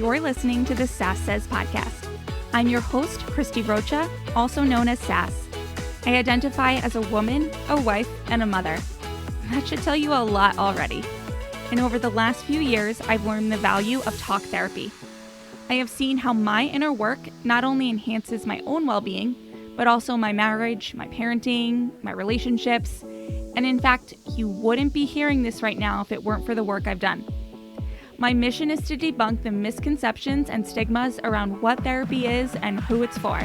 You're listening to the Sass Says podcast. I'm your host, Christie Rocha, also known as Sass. I identify as a woman, a wife, and a mother. That should tell you a lot already. And over the last few years, I've learned the value of talk therapy. I have seen how my inner work not only enhances my own well-being, but also my marriage, my parenting, my relationships. And in fact, you wouldn't be hearing this right now if it weren't for the work I've done. My mission is to debunk the misconceptions and stigmas around what therapy is and who it's for.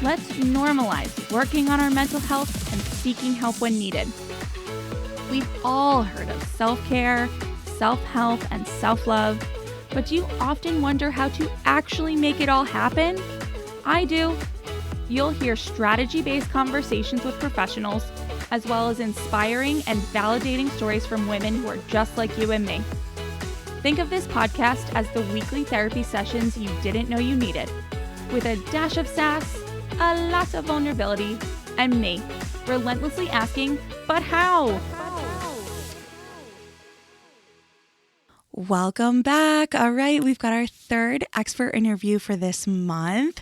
Let's normalize working on our mental health and seeking help when needed. We've all heard of self-care, self-help, and self-love, but do you often wonder how to actually make it all happen? I do. You'll hear strategy-based conversations with professionals, as well as inspiring and validating stories from women who are just like you and me. Think of this podcast as the weekly therapy sessions you didn't know you needed, with a dash of sass, a lot of vulnerability, and me, relentlessly asking, but how? Welcome back. All right, we've got our third expert interview for this month.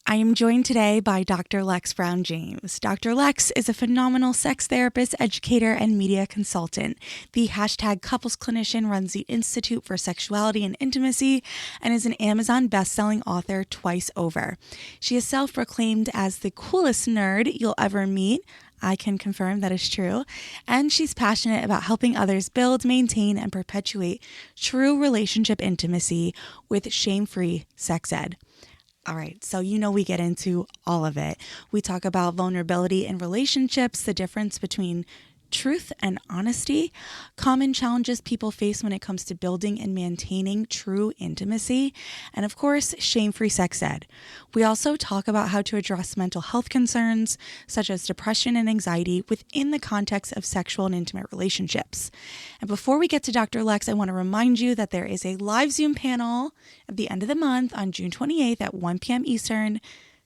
I am joined today by Dr. Lexx Brown-James. Dr. Lexx is a phenomenal sex therapist, educator, and media consultant. The #couples clinician runs the Institute for Sexuality and Intimacy and is an Amazon best-selling author twice over. She is self-proclaimed as the coolest nerd you'll ever meet. I can confirm that is true. And she's passionate about helping others build, maintain, and perpetuate true relationship intimacy with shame-free sex ed. All right, so we get into all of it. We talk about vulnerability in relationships, the difference between truth and honesty, common challenges people face when it comes to building and maintaining true intimacy, and of course, shame-free sex ed. We also talk about how to address mental health concerns, such as depression and anxiety, within the context of sexual and intimate relationships. And before we get to Dr. Lexx, I want to remind you that there is a live Zoom panel at the end of the month on June 28th at 1 p.m. Eastern,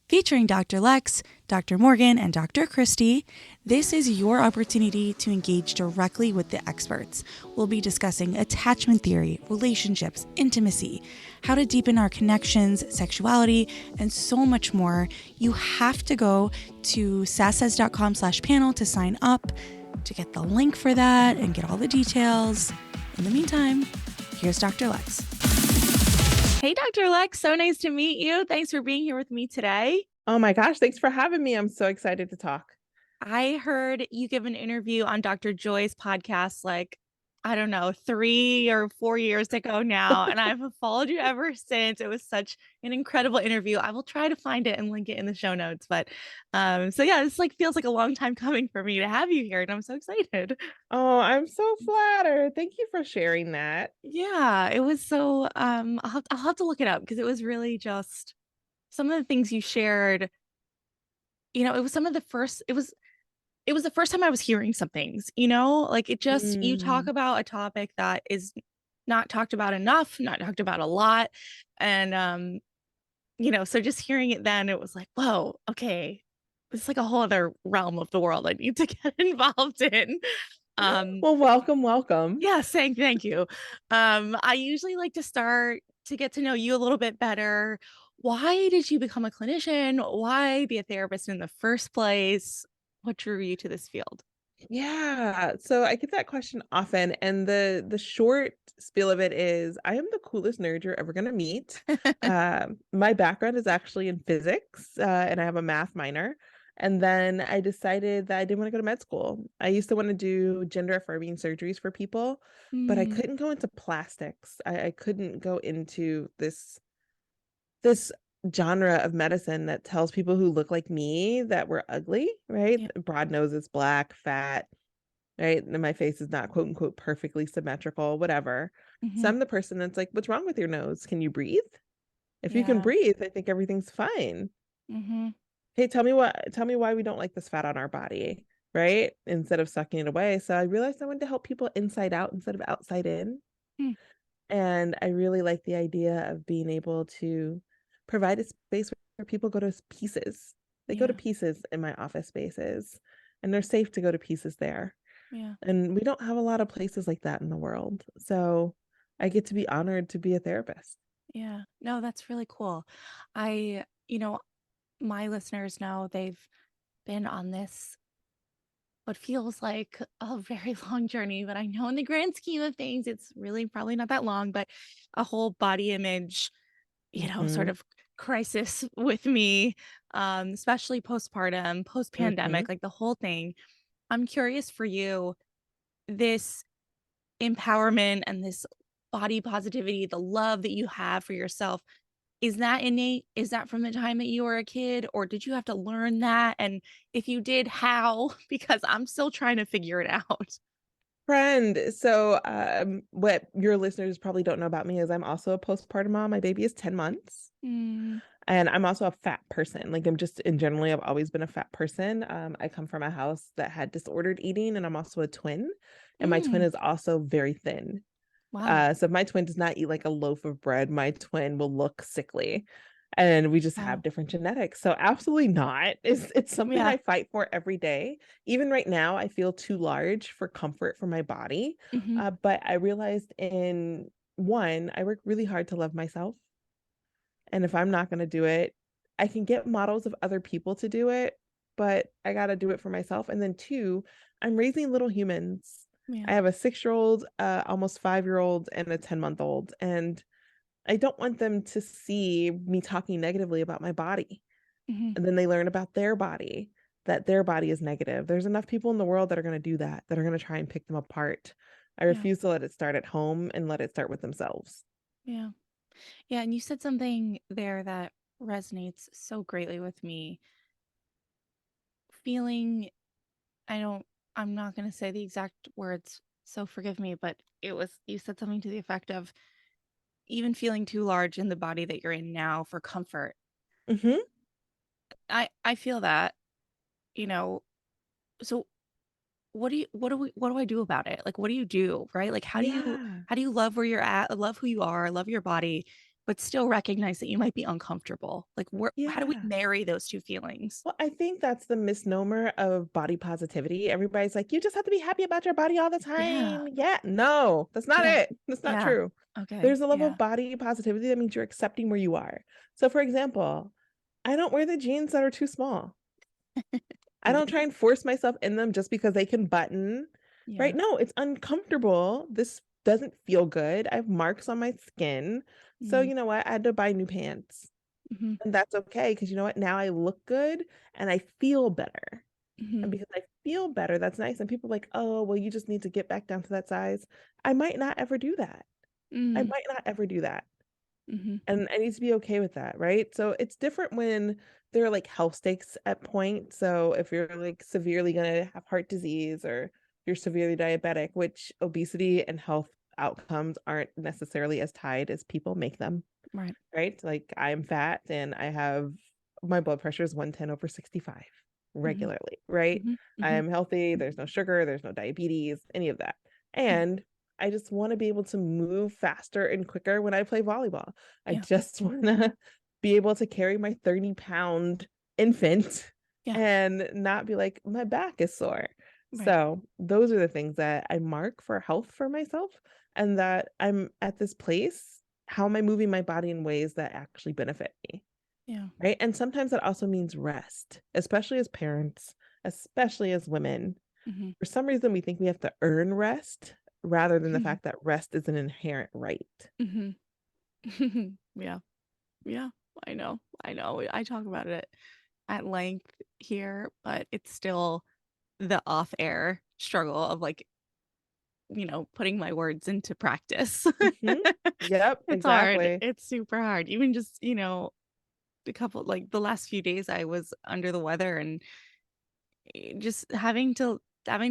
featuring Dr. Lexx, Dr. Morgan, and Dr. Christie. This is your opportunity to engage directly with the experts. We'll be discussing attachment theory, relationships, intimacy, how to deepen our connections, sexuality, and so much more. You have to go to sasssays.com/panel to sign up to get the link for that and get all the details. In the meantime, here's Dr. Lexx. Hey, Dr. Lexx, so nice to meet you. Thanks for being here with me today. Oh my gosh, thanks for having me. I'm so excited to talk. I heard you give an interview on Dr. Joy's podcast, 3 or 4 years ago now, and I've followed you ever since. It was such an incredible interview. I will try to find it and link it in the show notes. But this feels like a long time coming for me to have you here, and I'm so excited. Oh, I'm so flattered. Thank you for sharing that. Yeah, it was so. I'll have to look it up because it was really just some of the things you shared. It was some of the first. It was the first time I was hearing some things, you talk about a topic that is not talked about enough, not talked about a lot. And, so just hearing it then, it was like, whoa, okay, it's like a whole other realm of the world I need to get involved in. Well, welcome. Yeah, saying thank you. I usually like to start to get to know you a little bit better. Why did you become a clinician? Why be a therapist in the first place? What drew you to this field? Yeah, so I get that question often, and the short spiel of it is I am the coolest nerd you're ever gonna meet. My background is actually in physics, and I have a math minor. And then I decided that I didn't want to go to med school. I used to want to do gender affirming surgeries for people, but I couldn't go into plastics. I couldn't go into this genre of medicine that tells people who look like me that we're ugly, right? Yep. Broad noses, black, fat, right? And my face is not quote unquote perfectly symmetrical, whatever. So I'm the person that's like, what's wrong with your nose? Can you breathe? If you can Yeah. breathe, I think everything's fine. Hey, tell me why we don't like this fat on our body, right? Instead of sucking it away. So I realized I wanted to help people inside out instead of outside in. And I really like the idea of being able to provide a space where people go to pieces. They go to pieces in my office spaces, and they're safe to go to pieces there. Yeah. And we don't have a lot of places like that in the world. So I get to be honored to be a therapist. Yeah. No, that's really cool. I, my listeners know they've been on this what feels like a very long journey, but I know in the grand scheme of things, it's really probably not that long, but a whole body image, sort Hmm. of crisis with me, especially postpartum, Hmm. post-pandemic, like the whole thing. I'm curious for you, this empowerment and this body positivity, the love that you have for yourself, is that innate? Is that from the time that you were a kid, or did you have to learn that? And if you did, how? Because I'm still trying to figure it out. Friend, so what your listeners probably don't know about me is I'm also a postpartum mom. My baby is 10 months. Mm, And I'm also a fat person. Like I'm just in generally, I've always been a fat person. I come from a house that had disordered eating, and I'm also a twin. And my twin mm, is also very thin. wow. So if my twin does not eat like a loaf of bread, my twin will look sickly. And we just have Wow. different genetics. So absolutely not. It's something Yeah. I fight for every day. Even right now, I feel too large for comfort for my body. Hmm. But I realized in one, I work really hard to love myself. And if I'm not going to do it, I can get models of other people to do it, but I got to do it for myself. And then two, I'm raising little humans. Yeah. I have a 6-year-old, almost 5-year-old, and a 10-month-old. And I don't want them to see me talking negatively about my body. Hmm. And then they learn about their body, that their body is negative. There's enough people in the world that are going to do that, that are going to try and pick them apart. I Yeah. refuse to let it start at home and let it start with themselves. Yeah. Yeah. And you said something there that resonates so greatly with me. Feeling, I don't, I'm not going to say the exact words, so forgive me, but you said something to the effect of even feeling too large in the body that you're in now for comfort. Hmm. I feel that, you know, so what do I do about it? Like, what do you do, right? Like, Yeah. how do you love where you're at, love who you are, love your body, but still recognize that you might be uncomfortable? Like, how do we Yeah. marry those two feelings? Well, I think that's the misnomer of body positivity. Everybody's like, you just have to be happy about your body all the Yeah. time. Yeah, no, that's not Yeah. it. That's not Yeah. true. Okay. There's a level Yeah. of body positivity that means you're accepting where you are. So, for example, I don't wear the jeans that are too small. I don't try Yeah. and force myself in them just because they can button, right? Yeah. No, it's uncomfortable. This doesn't feel good. I have marks on my skin. So, Mm, you know what? I had to buy new pants. mm-hmm, And that's okay because you know what? Now I look good and I feel better. And mm-hmm, because I feel better, that's nice. And people are like, oh, well, you just need to get back down to that size. I might not ever do that. I mm, might not ever do that. mm-hmm. And I need to be okay with that, right? So it's different when there are like health stakes at point. So if you're like severely going to have heart disease or you're severely diabetic, which obesity and health outcomes aren't necessarily as tied as people make them, Right. right? Like I'm fat and I have my blood pressure is 110/65 Mm-hmm, regularly, right? mm-hmm, I mm-hmm. am healthy, there's no sugar, there's no diabetes, any of that. Yeah. And I just want to be able to move faster and quicker when I play volleyball. I Yeah. just want to be able to carry my 30-pound infant Yeah. and not be like, my back is sore. Right. So, those are the things that I mark for health for myself, and that I'm at this place. How am I moving my body in ways that actually benefit me? Yeah. Right. And sometimes that also means rest, especially as parents, especially as women. Mm-hmm. For some reason, we think we have to earn rest rather than the fact that rest is an inherent right. Mm-hmm. Yeah. Yeah. I know. I know. I talk about it at length here, but it's still the off air struggle of like, putting my words into practice. Hmm. Yep, It's hard. exactly. It's super hard. Even just, the last few days I was under the weather and just having to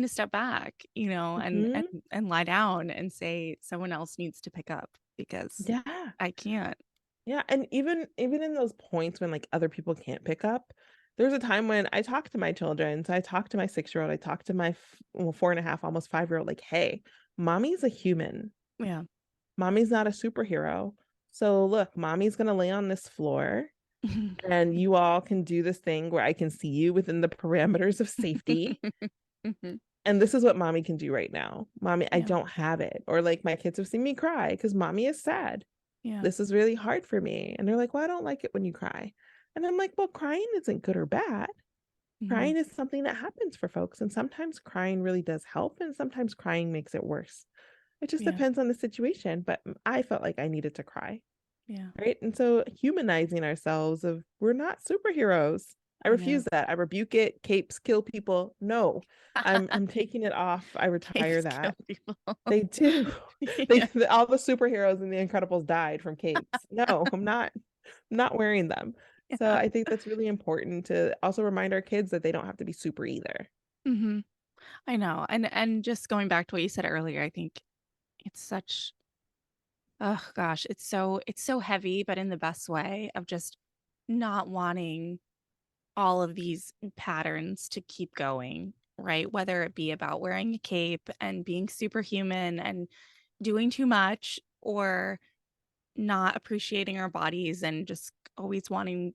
step back, and Hmm. and lie down and say someone else needs to pick up because Yeah. I can't. Yeah. And even in those points when like other people can't pick up, there's a time when I talk to my children. So I talk to my 6-year-old, I talk to my 4.5, almost 5-year-old, like, hey, mommy's a human. Yeah. Mommy's not a superhero. So look, mommy's gonna lay on this floor and you all can do this thing where I can see you within the parameters of safety. And this is what mommy can do right now. Mommy, I Yeah. don't have it. Or like my kids have seen me cry because mommy is sad. Yeah. This is really hard for me. And they're like, well, I don't like it when you cry. And I'm like, well, crying isn't good or bad. Mhm. Crying is something that happens for folks. And sometimes crying really does help. And sometimes crying makes it worse. It just Yeah. depends on the situation. But I felt like I needed to cry. Yeah. Right. And so humanizing ourselves of we're not superheroes. I I know. refuse that. I rebuke it. Capes kill people. No, I'm taking it off. I retire Capes kill that. people. They do. Yeah. All the superheroes in the Incredibles died from capes. No, I'm not wearing them. So Yeah. I think that's really important to also remind our kids that they don't have to be super either. Hmm. I know. And just going back to what you said earlier, I think it's such, oh gosh, it's so heavy, but in the best way of just not wanting all of these patterns to keep going, right? Whether it be about wearing a cape and being superhuman and doing too much, or not appreciating our bodies and just always wanting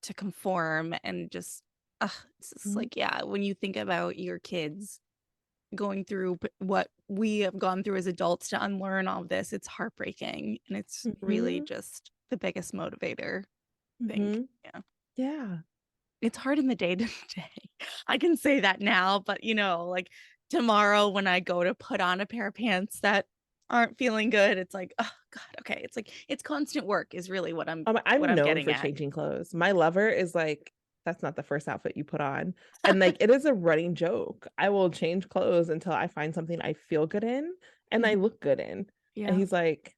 to conform and just, it's just Mhm. like, yeah, when you think about your kids going through what we have gone through as adults to unlearn all of this, it's heartbreaking. And it's really Mhm. just the biggest motivator, I think. Mhm. Yeah. Yeah. It's hard in the day to day. I can say that now, but like tomorrow when I go to put on a pair of pants that aren't feeling good, it's like, oh God, okay. It's like it's constant work is really what I'm what I'm I'm known getting for at. changing clothes. My lover is like, that's not the first outfit you put on. And like it is a running joke. I will change clothes until I find something I feel good in and I Mhm. look good in. And Yeah. he's like,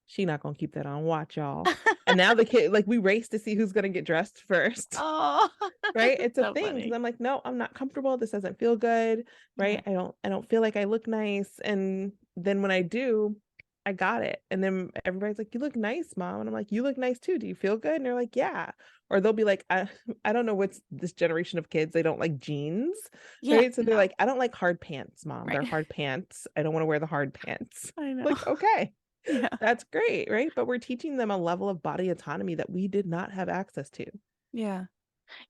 she not gonna keep that on. Watch y'all. And now the kid, like we race to see who's gonna get dressed first. Oh, Right? It's a so thing because funny. I'm like, no, I'm not comfortable. This doesn't feel good. Yeah. Right? I don't feel like I look nice. And then when I do, I got it. And then everybody's like, you look nice, mom. And I'm like, you look nice too. Do you feel good? And they're like, yeah. Or they'll be like, I don't know what's this generation of kids. They don't like jeans. Yeah. Right. So they're No. like, I don't like hard pants, mom. They're Right. hard pants. I don't want to wear the hard pants. I know. Like, okay, Yeah. that's great. Right. But we're teaching them a level of body autonomy that we did not have access to. Yeah.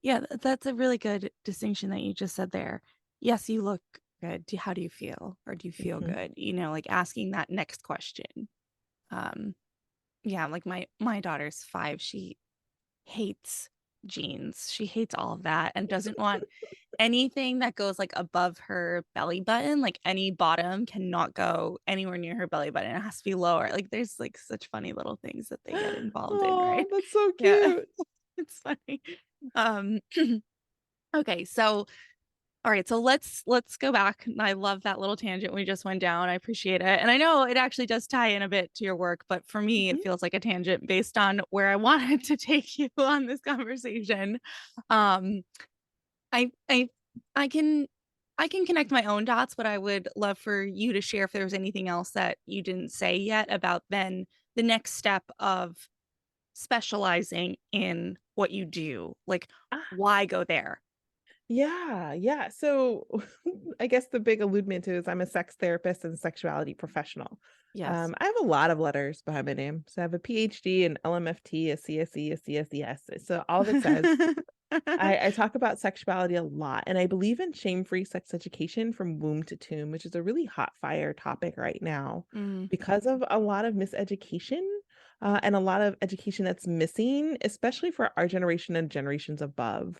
Yeah. That's a really good distinction that you just said there. Yes, you look good. How do you feel? Or do you feel Mhm. good? Like asking that next question. Um, yeah, like my daughter's 5. She hates jeans. She hates all of that and doesn't want anything that goes like above her belly button. Like any bottom cannot go anywhere near her belly button. It has to be lower. Like there's like such funny little things that they get involved in, Oh, right? that's so Yeah. cute. It's funny. Um okay, so all right, so let's go back. I love that little tangent we just went down. I appreciate it. And I know it actually does tie in a bit to your work, but for me it Mhm. feels like a tangent based on where I wanted to take you on this conversation. Um I I I can I can connect my own dots, but I would love for you to share if there was anything else that you didn't say yet about then the next step of specializing in what you do. Like Ah, why go there? yeah, yeah. So I guess the big alludement to is I'm a sex therapist and sexuality professional. Yes. I have a lot of letters behind my name. So I have a PhD, an LMFT, a CSE, a CSES. So all of it says I talk about sexuality a lot, and I believe in shame-free sex education from womb to tomb, which is a really hot fire topic right now Mm, because of a lot of miseducation and a lot of education that's missing, especially for our generation and generations above.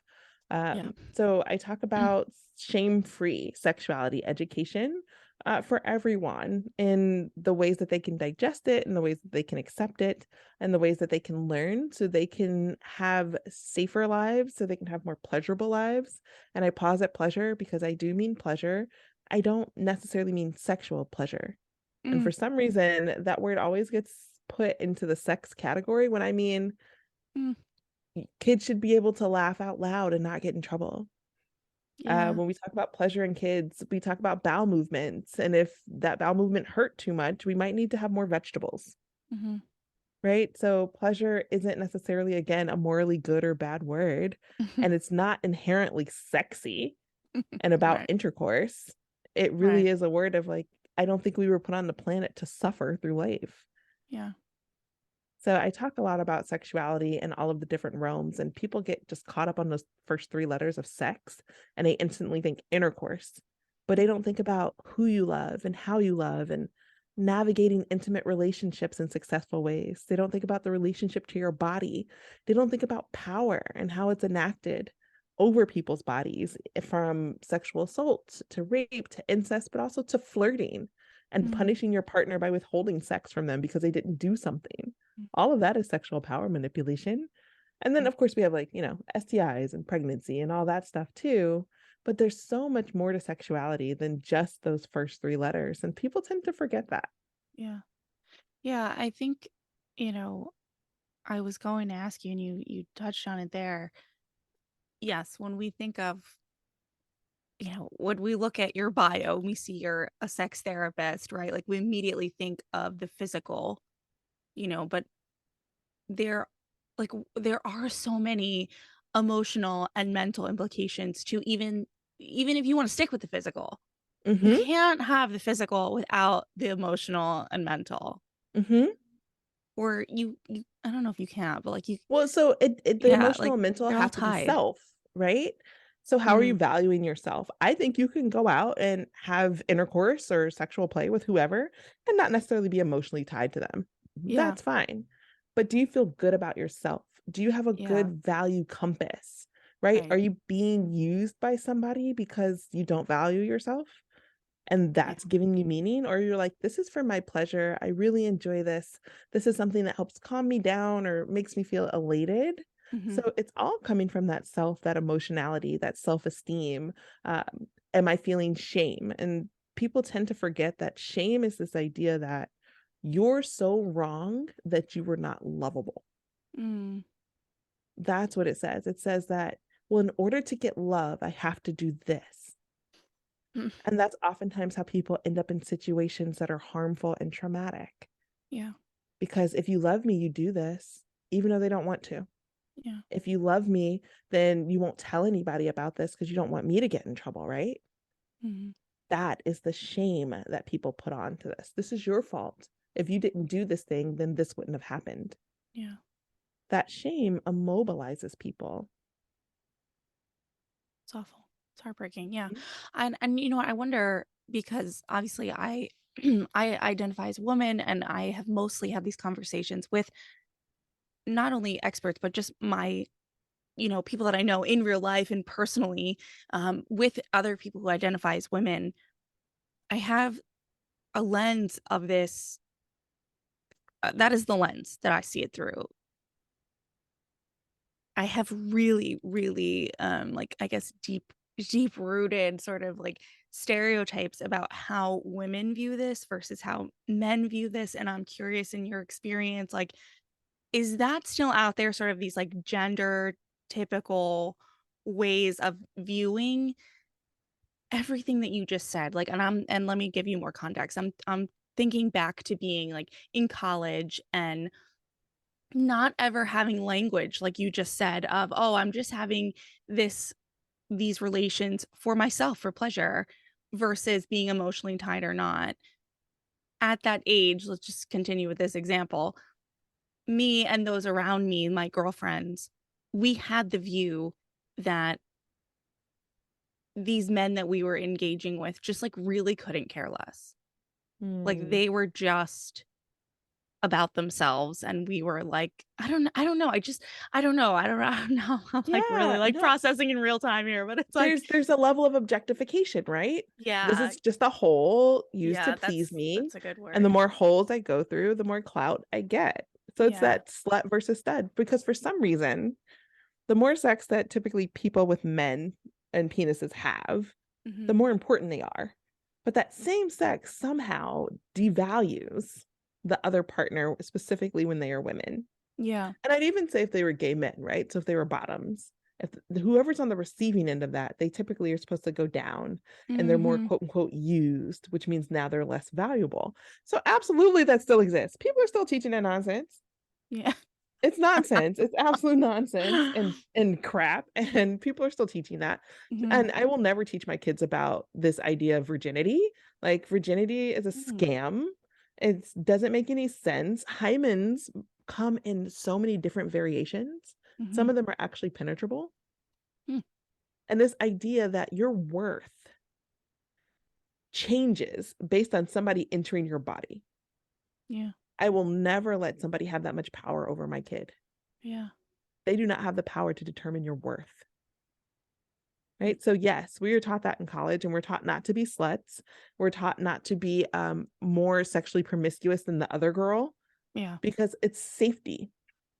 yeah. So I talk about shame-free sexuality education for everyone in the ways that they can digest it, and the ways that they can accept it, and the ways that they can learn so they can have safer lives, so they can have more pleasurable lives. And I pause at pleasure because I do mean pleasure. I don't necessarily mean sexual pleasure. And Mm, for some reason, that word always gets put into the sex category when I mean mm, kids should be able to laugh out loud and not get in trouble. yeah. When we talk about pleasure in kids, we talk about bowel movements. And if that bowel movement hurt too much, we might need to have more vegetables, Hmm. right? So pleasure isn't necessarily, again, a morally good or bad word. And it's not inherently sexy and about Right. intercourse. It Right. really is a word of like, I don't think we were put on the planet to suffer through life. Yeah. So I talk a lot about sexuality and all of the different realms, and people get just caught up on those first 3 letters of sex, and they instantly think intercourse. but they don't think about who you love and how you love and navigating intimate relationships in successful ways. They don't think about the relationship to your body. They don't think about power and how it's enacted over people's bodies, from sexual assault to rape to incest, but also to flirting and punishing your partner by withholding sex from them because they didn't do something. All of that is sexual power manipulation. And then, of course, we have like, STIs and pregnancy and all that stuff too. But there's so much more to sexuality than just those first three letters. And people tend to forget that. Yeah. Yeah. I think, I was going to ask you, and you touched on it there. Yes, when we think of, when we look at your bio, we see you're a sex therapist, right? Like we immediately think of the physical, but there there are so many emotional and mental implications to even if you want to stick with the physical. You Mm-hmm. can't have the physical without the emotional and mental. Mm-hmm. Or you I don't know if you can't, but like you Well, so the yeah, emotional like and mental they're all have to be tied. self, right? So how are you Mm, valuing yourself? I think you can go out and have intercourse or sexual play with whoever and not necessarily be emotionally tied to them. yeah, That's fine. But do you feel good about yourself? Do you have a yeah, good value compass, right? Are right. you being used by somebody because you don't value yourself? And Yeah. that's giving you meaning, or you're like, this is for my pleasure, I really enjoy this is something that helps calm me down or makes me feel elated. Hmm. So it's all coming from that self, that emotionality, that self-esteem. um, am I feeling shame? And people tend to forget that shame is this idea that you're so wrong that you were not lovable. Mm, That's what it says that, well, in order to get love I have to do this. mm, And that's oftentimes how people end up in situations that are harmful and traumatic. yeah, Because if you love me, you do this, even though they don't want to. yeah. If you love me, then you won't tell anybody about this because you don't want me to get in trouble, right? Hmm. That is the shame that people put on to this. This is your fault. If you didn't do this thing, then this wouldn't have happened. Yeah. That shame immobilizes people. It's awful. It's heartbreaking. Yeah. And I wonder because obviously I I identify as a woman and I have mostly had these conversations with not only experts but just my people that I know in real life and personally, with other people who identify as women. I have a lens of this. That is the lens that I see it through. I have really, really, like, I guess, deep rooted sort of like stereotypes about how women view this versus how men view this. And I'm curious in your experience, like, is that still out there, sort of these like gender typical ways of viewing everything that you just said? Like, and let me give you more context. I'm thinking back to being like in college and not ever having language like you just said of, oh, I'm just having this these relations for myself for pleasure versus being emotionally tied or not. At that age, let's just continue with this example. Me and those around me, my girlfriends, we had the view that these men that we were engaging with just like really couldn't care less. Like Mm. they were just about themselves and we were like, I don't know. I don't know. I don't know. I'm like really Yeah, like no, processing in real time here, but it's like, there's a level of objectification, right? This yeah, is just a hole used to yeah, please me. that's a good And the word. more holes I go through, the more clout I get. So it's Yeah. that slut versus stud. Because for some reason, the more sex that typically people with men and penises have, the Hmm. more important they are. But that same sex somehow devalues the other partner, specifically when they are women. Yeah. And I'd even say if they were gay men, right? So if they were bottoms, if whoever's on the receiving end of that, they typically are supposed to go down and they're more Hmm. quote unquote used, which means now they're less valuable. So absolutely that still exists. People are still teaching that nonsense. Yeah. It's nonsense. It's absolute nonsense and crap. And people are still teaching that. Hmm. And I will never teach my kids about this idea of virginity. Like virginity is a scam. It doesn't make any sense. Hymens come in so many different variations. Hmm. Some of them are actually penetrable. Hmm. And this idea that your worth changes based on somebody entering your body. Yeah. I will never let somebody have that much power over my kid. Yeah. They do not have the power to determine your worth. Right. So yes, we are taught that in college, and we're taught not to be sluts. We're taught not to be more sexually promiscuous than the other girl Yeah. because it's safety.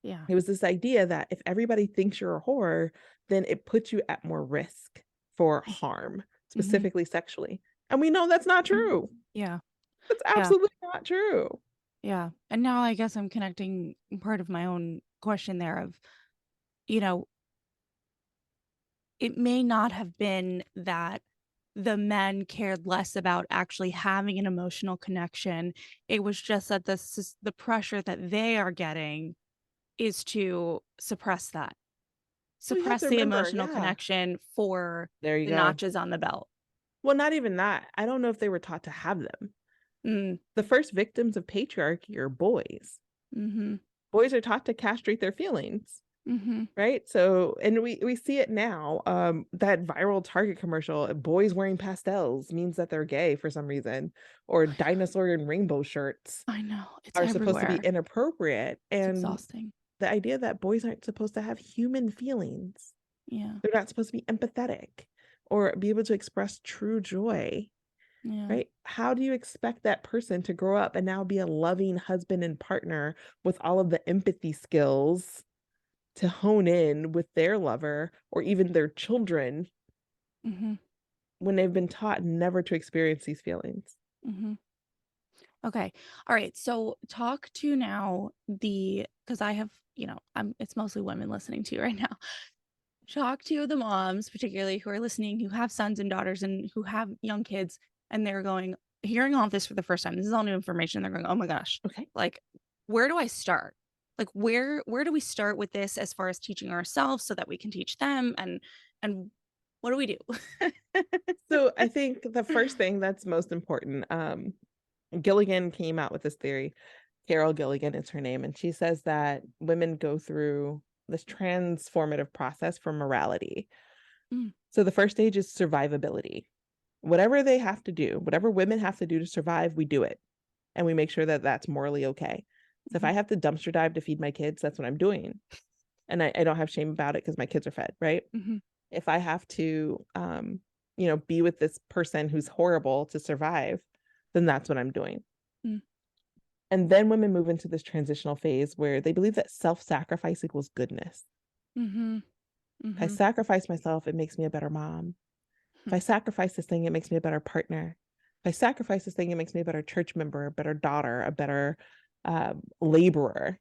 Yeah. It was this idea that if everybody thinks you're a whore, then it puts you at more risk for harm, specifically sexually. And we know that's not true. Yeah. That's Yeah. absolutely not true. Yeah. And now I guess I'm connecting part of my own question there of, you know, it may not have been that the men cared less about actually having an emotional connection. It was just that the pressure that they are getting is to suppress that, Well, you have suppress to the remember, emotional connection for there you the go. notches on the belt. Well, not even that. I don't know if they were taught to have them. Mm. The first victims of patriarchy are boys. Mm-hmm. Boys are taught to castrate their feelings. Mm-hmm. Right. So, and we see it now. That viral Target commercial, boys wearing pastels means that they're gay for some reason, or dinosaur and rainbow shirts I know. It's are supposed to be everywhere. inappropriate. It's And exhausting. the idea that boys aren't supposed to have human feelings, Yeah. they're not supposed to be empathetic or be able to express true joy. Yeah. Right. How do you expect that person to grow up and now be a loving husband and partner with all of the empathy skills to hone in with their lover or even their children Mm-hmm. when they've been taught never to experience these feelings? Mm-hmm. Okay. All right. So talk to now because I have, it's mostly women listening to you right now. Talk to the moms, particularly who are listening, who have sons and daughters and who have young kids, and they're hearing all of this for the first time. This is all new information. They're going, oh my gosh, Okay. like, where do I start? Like, where do we start with this as far as teaching ourselves so that we can teach them? And what do we do? So I think the first thing that's most important, Gilligan came out with this theory. Carol Gilligan is her name, and she says that women go through this transformative process for morality. Mm. So the first stage is survivability. Whatever they have to do, whatever women have to do to survive, we do it. And we make sure that that's morally okay. So if I have to dumpster dive to feed my kids, that's what I'm doing. And I don't have shame about it because my kids are fed, right? Mm-hmm. If I have to, be with this person who's horrible to survive, then that's what I'm doing. Mm. And then women move into this transitional phase where they believe that self-sacrifice equals goodness. Mm-hmm. If I Mm-hmm. sacrifice myself, it makes me a better mom. If Hmm. I sacrifice this thing, it makes me a better partner. If I sacrifice this thing, it makes me a better church member, a better daughter, a better laborer.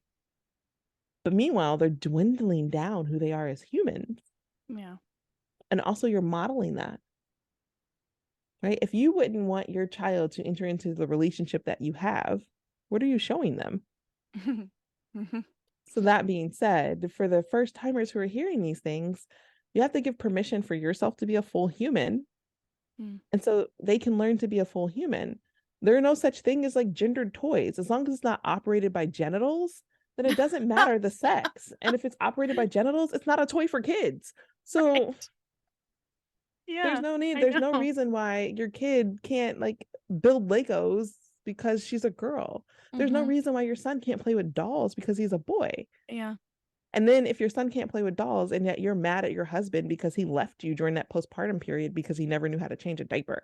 But meanwhile, they're dwindling down who they are as humans. Yeah. And also, you're modeling that, right? If you wouldn't want your child to enter into the relationship that you have, what are you showing them? Mm-hmm. So, that being said, for the first timers who are hearing these things, you have to give permission for yourself to be a full human. Mm. And so they can learn to be a full human. There are no such thing as like gendered toys. As long as it's not operated by genitals, then it doesn't matter the sex. And if it's operated by genitals, it's not a toy for kids. So Right. there's Yeah, no need, I there's no know. reason why your kid can't like build Legos because she's a girl. There's no Mm-hmm. reason why your son can't play with dolls because he's a boy. Yeah. And then if your son can't play with dolls and yet you're mad at your husband because he left you during that postpartum period because he never knew how to change a diaper,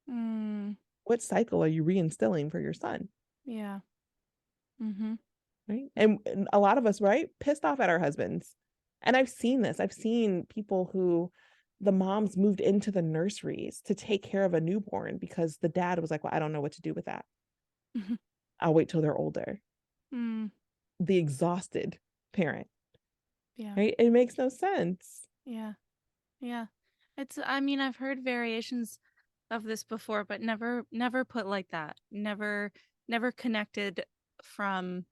Mm. what cycle are you reinstilling for your son? Yeah. Mm-hmm. Right. And a lot of us, right, pissed off at our husbands. And I've seen this. I've seen people who the moms moved into the nurseries to take care of a newborn because the dad was like, well, I don't know what to do with that. Mm-hmm. I'll wait till they're older. Mm. The exhausted parent, Yeah. right? It makes no sense. Yeah. Yeah. I mean, I've heard variations of this before, but never put like that. Never connected from,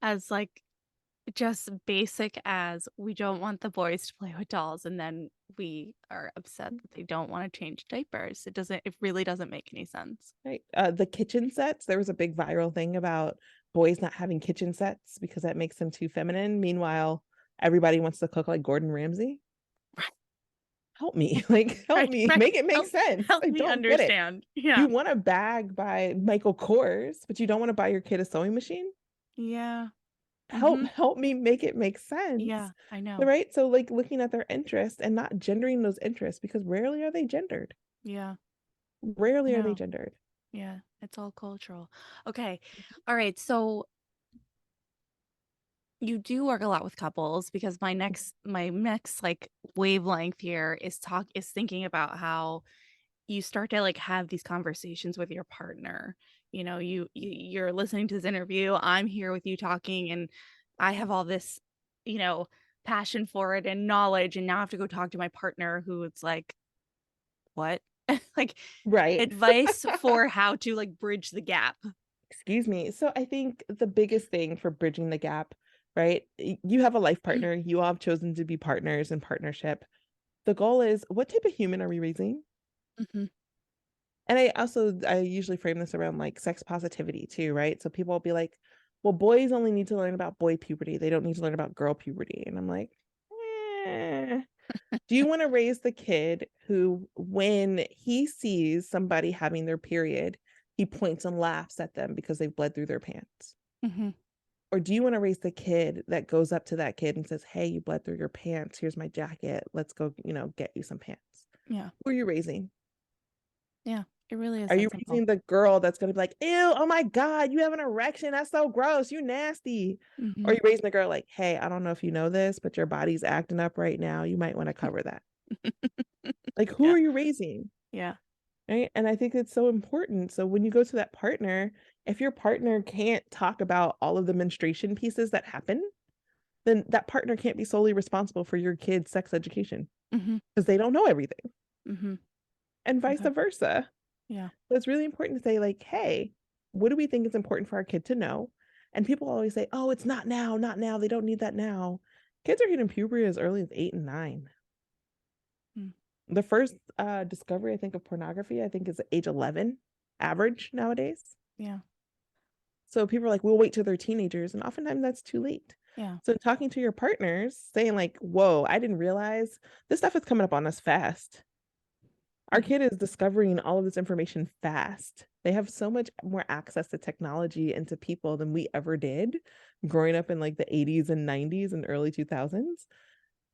as like just basic as we don't want the boys to play with dolls and then we are upset that they don't want to change diapers. It really doesn't make any sense. Right. The kitchen sets, there was a big viral thing about boys not having kitchen sets because that makes them too feminine. Meanwhile, everybody wants to cook like Gordon Ramsay. Right. help me, like, help Right, me right. make it make Help, sense. help I me don't get it. understand. Yeah. You want a bag by Michael Kors, but you don't want to buy your kid a sewing machine? Yeah. Help Mm-hmm. help me make it make sense. Yeah, I know. Right? So like looking at their interests and not gendering those interests, because rarely are they gendered. Yeah, I Rarely are they know. gendered. Yeah, it's all cultural. Okay. All right. So you do work a lot with couples because my next like wavelength here is thinking about how you start to like have these conversations with your partner. You're listening to this interview, I'm here with you talking, and I have all this, you know, passion for it and knowledge, and now I have to go talk to my partner who it's like, what? Like Right. advice for how to like bridge the gap. Excuse me. So I think the biggest thing for bridging the gap, right? You have a life partner, you all have chosen to be partners in partnership. The goal is, what type of human are we raising? Hmm. And I usually frame this around like sex positivity too, right? So people will be like, well, boys only need to learn about boy puberty. They don't need to learn about girl puberty. And I'm like, eh. Do you want to raise the kid who, when he sees somebody having their period, he points and laughs at them because they've bled through their pants? Hmm. Or do you want to raise the kid that goes up to that kid and says, hey, you bled through your pants. Here's my jacket. Let's go, get you some pants. Yeah. Who are you raising? Yeah. It really is Are you that simple. raising the girl that's going to be like, ew, oh my God, you have an erection. That's so gross. You nasty. Or Hmm. are you raising the girl like, hey, I don't know if you know this, but your body's acting up right now. You might want to cover that. Like, who Yeah. are you raising? Yeah. Right. And I think it's so important. So when you go to that partner, if your partner can't talk about all of the menstruation pieces that happen, then that partner can't be solely responsible for your kid's sex education Hmm. because they don't know everything, Hmm. and vice Okay. versa. Yeah. So it's really important to say, like, hey, what do we think is important for our kid to know? And people always say, oh, it's not now, not now. They don't need that now. Kids are hitting puberty as early as 8 and 9. Mm. The first discovery, I think, of pornography, I think, is at age 11, average nowadays. Yeah. So people are like, we'll wait till they're teenagers. And oftentimes that's too late. Yeah. So talking to your partners, saying, like, whoa, I didn't realize this stuff is coming up on us fast. Our Mhm. kid is discovering all of this information fast. They have so much more access to technology and to people than we ever did growing up in like the 80s and 90s and early 2000s,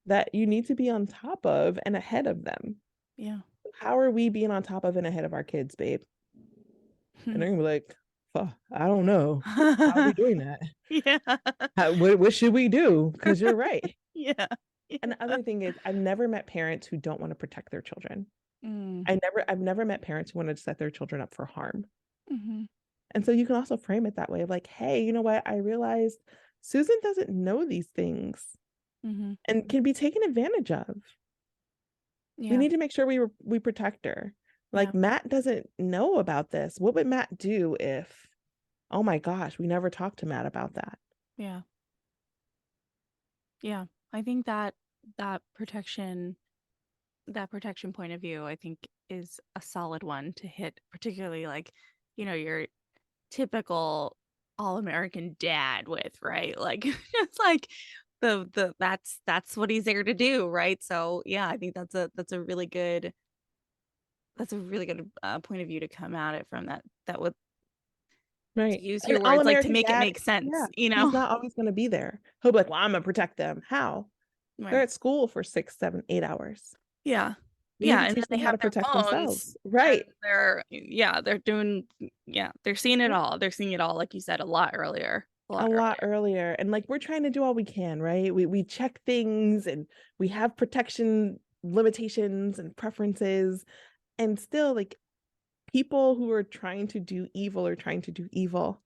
that you need to be on top of and ahead of them. Yeah. How are we being on top of and ahead of our kids, babe? And they're gonna be like, I don't know. How are we doing that? Yeah. What should we do? Because you're right. Yeah. And the Yeah. other thing is, I've never met parents who don't want to protect their children. Mm. I've never met parents who want to set their children up for harm. Hmm. And so you can also frame it that way of like, hey, you know what? I realized Susan doesn't know these things Hmm. and can be taken advantage of. We Yeah. need to make sure we protect her. Yeah. Like, Matt doesn't know about this. What would Matt do if, oh my gosh, we never talked to Matt about that? Yeah. Yeah. I think that protection that protection point of view, I think, is a solid one to hit, particularly like, your typical all-American dad with, right? Like it's like that's what he's there to do, right? So yeah, I think that's a really good point of view to come at it from, that would, to Right. use An your words, like to all-American make it dad, make sense, yeah, he's not always going to be there. He'll be like, well, I'm going to protect them. How? They're Right. at school for 6, 7, 8 hours. Yeah. We need Yeah, to and then teach they them how have to their protect phones, themselves. and Right. they're seeing it all. They're seeing it all, like you said, a lot earlier. A A lot lot earlier. earlier. And like, we're trying to do all we can, right? We check things and we have protection limitations and preferences. And still, like, people who are trying to do evil are trying to do evil,